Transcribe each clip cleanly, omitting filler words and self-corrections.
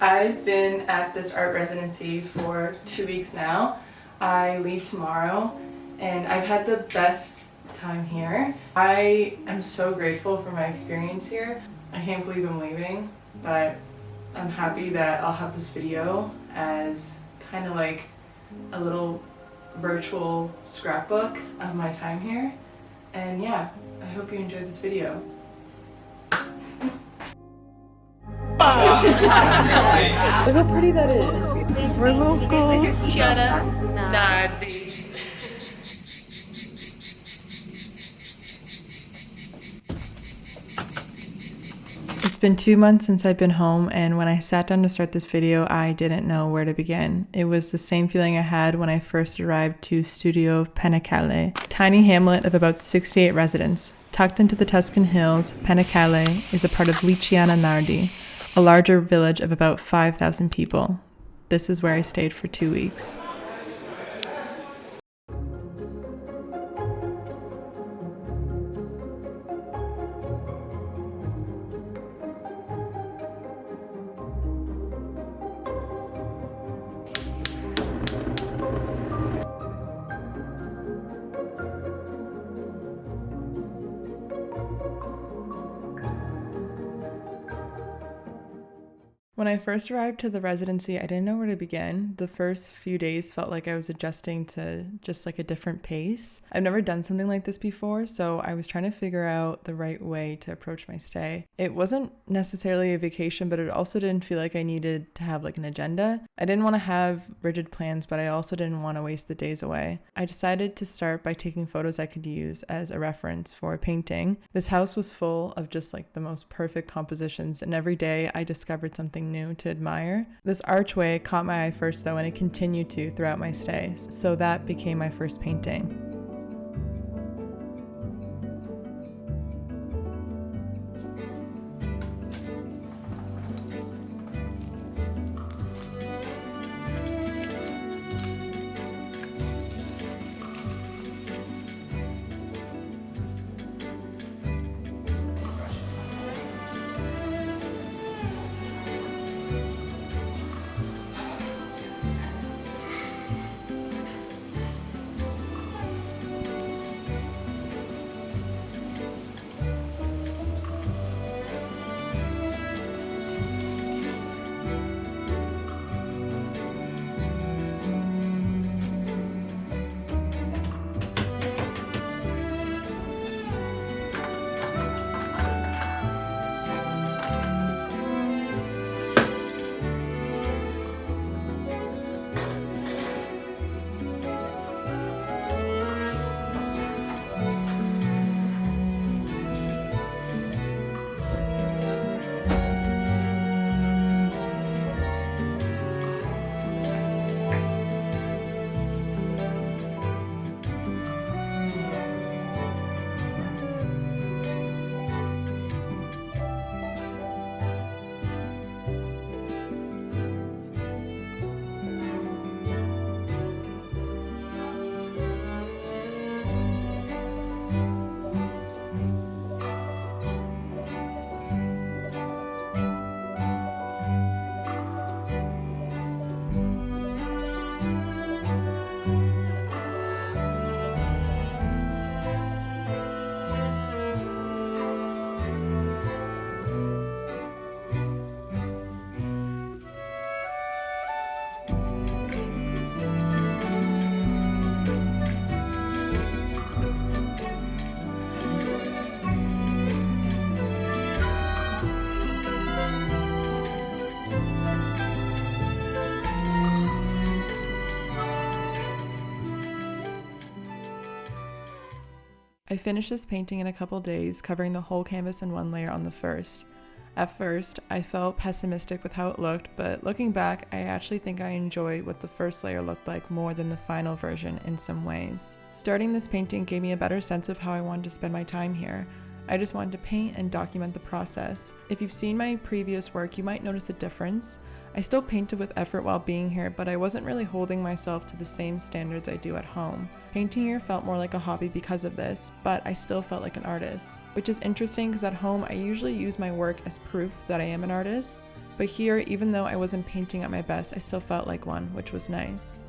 I've been at this art residency for 2 weeks now. I leave tomorrow and I've had the best time here. I am so grateful for my experience here. I can't believe I'm leaving, but I'm happy that I'll have this video as kind of like a little virtual scrapbook of my time here. And yeah, I hope you enjoy this video. Look how pretty that is. We're locals. It's been 2 months since I've been home, and when I sat down to start this video, I didn't know where to begin. It was the same feeling I had when I first arrived to Studio Panicale, a tiny hamlet of about 68 residents. Tucked into the Tuscan hills, Panicale is a part of Liciana Nardi, a larger village of about 5,000 people. This is where I stayed for 2 weeks. When I first arrived to the residency, I didn't know where to begin. The first few days felt like I was adjusting to just like a different pace. I've never done something like this before, so I was trying to figure out the right way to approach my stay. It wasn't necessarily a vacation, but it also didn't feel like I needed to have like an agenda. I didn't want to have rigid plans, but I also didn't want to waste the days away. I decided to start by taking photos I could use as a reference for a painting. This house was full of just like the most perfect compositions, and every day I discovered something new to admire. This archway caught my eye first though, and it continued to throughout my stay, so that became my first painting. I finished this painting in a couple days, covering the whole canvas in one layer on the first. At first, I felt pessimistic with how it looked, but looking back, I actually think I enjoy what the first layer looked like more than the final version in some ways. Starting this painting gave me a better sense of how I wanted to spend my time here. I just wanted to paint and document the process. If you've seen my previous work, you might notice a difference. I still painted with effort while being here, but I wasn't really holding myself to the same standards I do at home. Painting here felt more like a hobby because of this, but I still felt like an artist. Which is interesting because at home I usually use my work as proof that I am an artist. But here, even though I wasn't painting at my best, I still felt like one, which was nice.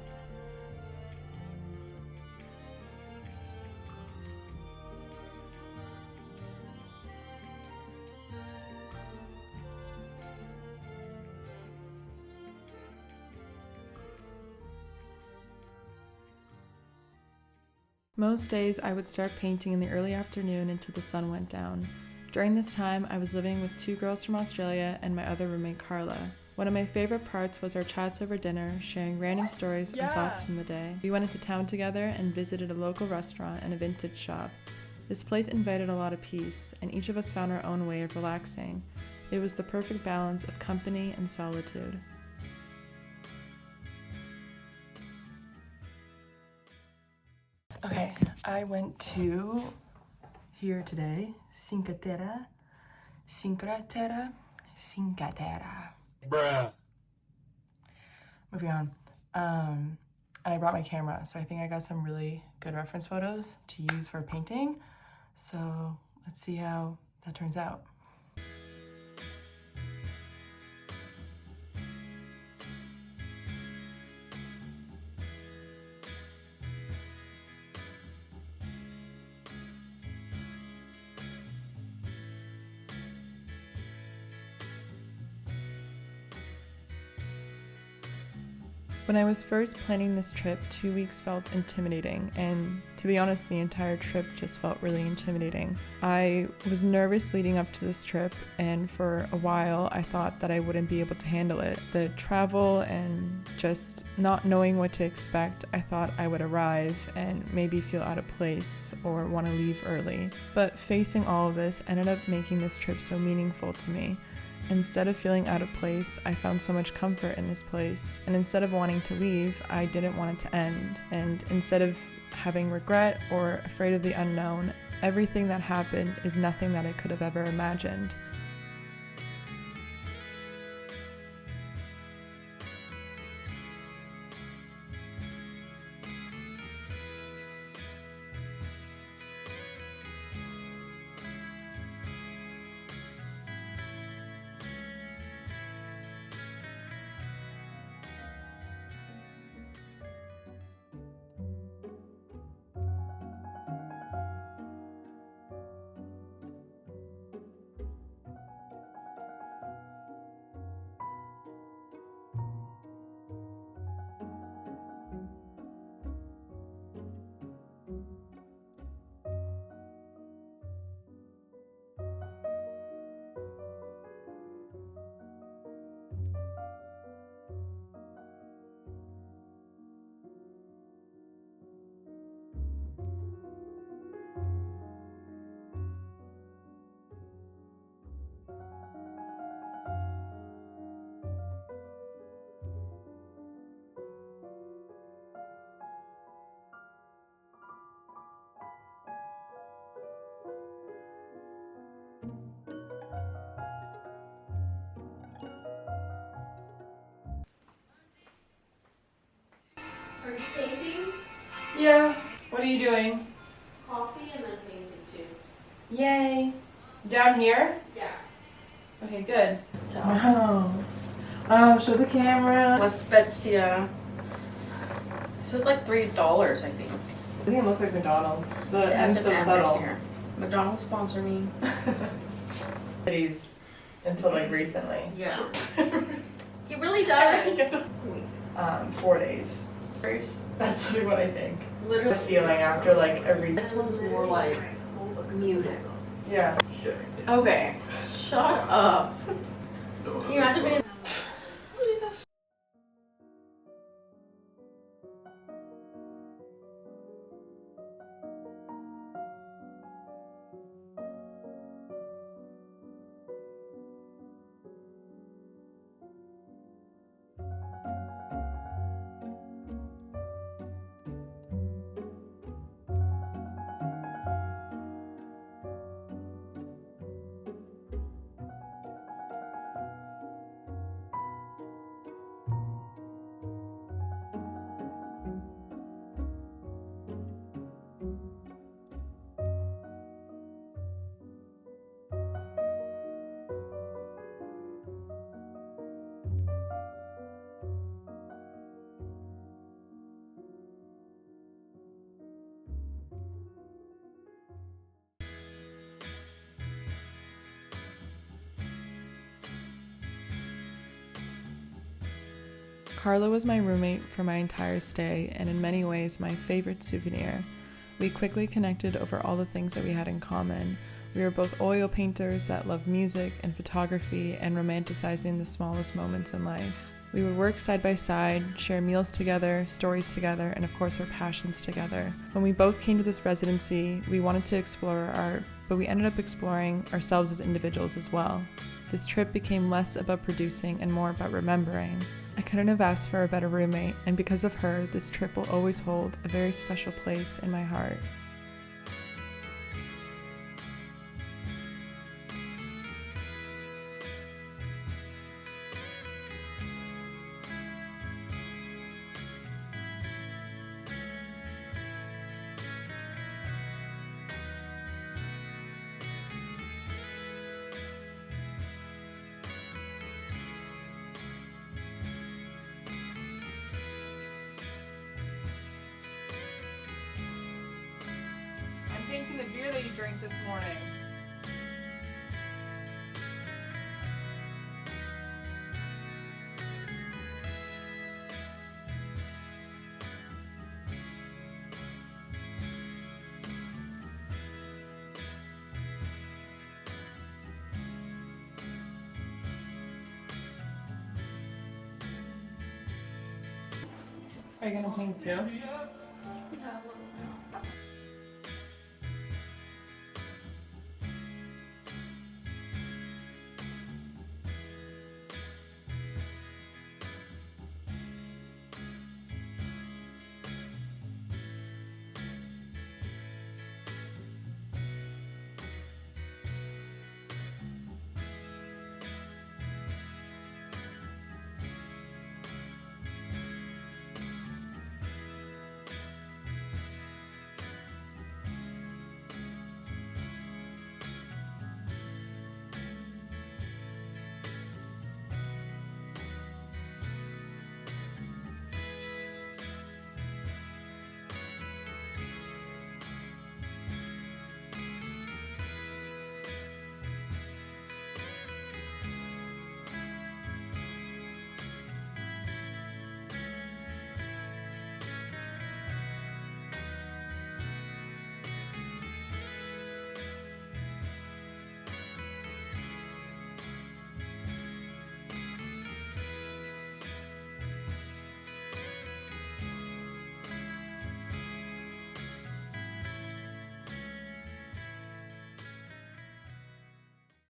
Most days I would start painting in the early afternoon until the sun went down. During this time, I was living with 2 girls from Australia and my other roommate Carla. One of my favorite parts was our chats over dinner, sharing random stories and thoughts from the day. We went into town together and visited a local restaurant and a vintage shop. This place invited a lot of peace, and each of us found our own way of relaxing. It was the perfect balance of company and solitude. Okay, I went to here today, Cinque Terre. Bruh. Moving on. And I brought my camera, so I think I got some really good reference photos to use for painting. So let's see how that turns out. When I was first planning this trip, 2 weeks felt intimidating, and to be honest, the entire trip just felt really intimidating. I was nervous leading up to this trip, and for a while I thought that I wouldn't be able to handle it. The travel and just not knowing what to expect, I thought I would arrive and maybe feel out of place or want to leave early. But facing all of this ended up making this trip so meaningful to me. Instead of feeling out of place, I found so much comfort in this place. And instead of wanting to leave, I didn't want it to end. And instead of having regret or afraid of the unknown, everything that happened is nothing that I could have ever imagined. Are you painting? Yeah, what are you doing? Coffee and then painting too. Yay! Down here? Yeah. Okay, good. Wow. Show the camera. La Spezia. This was like $3, I think. It doesn't even look like McDonald's. The It has end's so an M subtle. right here. McDonald's sponsor me. Cities until like recently. Yeah. He really does. 4 days. That's literally what I think. Literally. The feeling after like every. This one's more like muted. Yeah. Okay. Shut up. Can you imagine being Carla was my roommate for my entire stay, and in many ways my favorite souvenir. We quickly connected over all the things that we had in common. We were both oil painters that loved music and photography and romanticizing the smallest moments in life. We would work side by side, share meals together, stories together, and of course our passions together. When we both came to this residency, we wanted to explore art, but we ended up exploring ourselves as individuals as well. This trip became less about producing and more about remembering. I couldn't have asked for a better roommate, and because of her, this trip will always hold a very special place in my heart. I'm painting the beer that you drank this morning. Are you gonna paint too?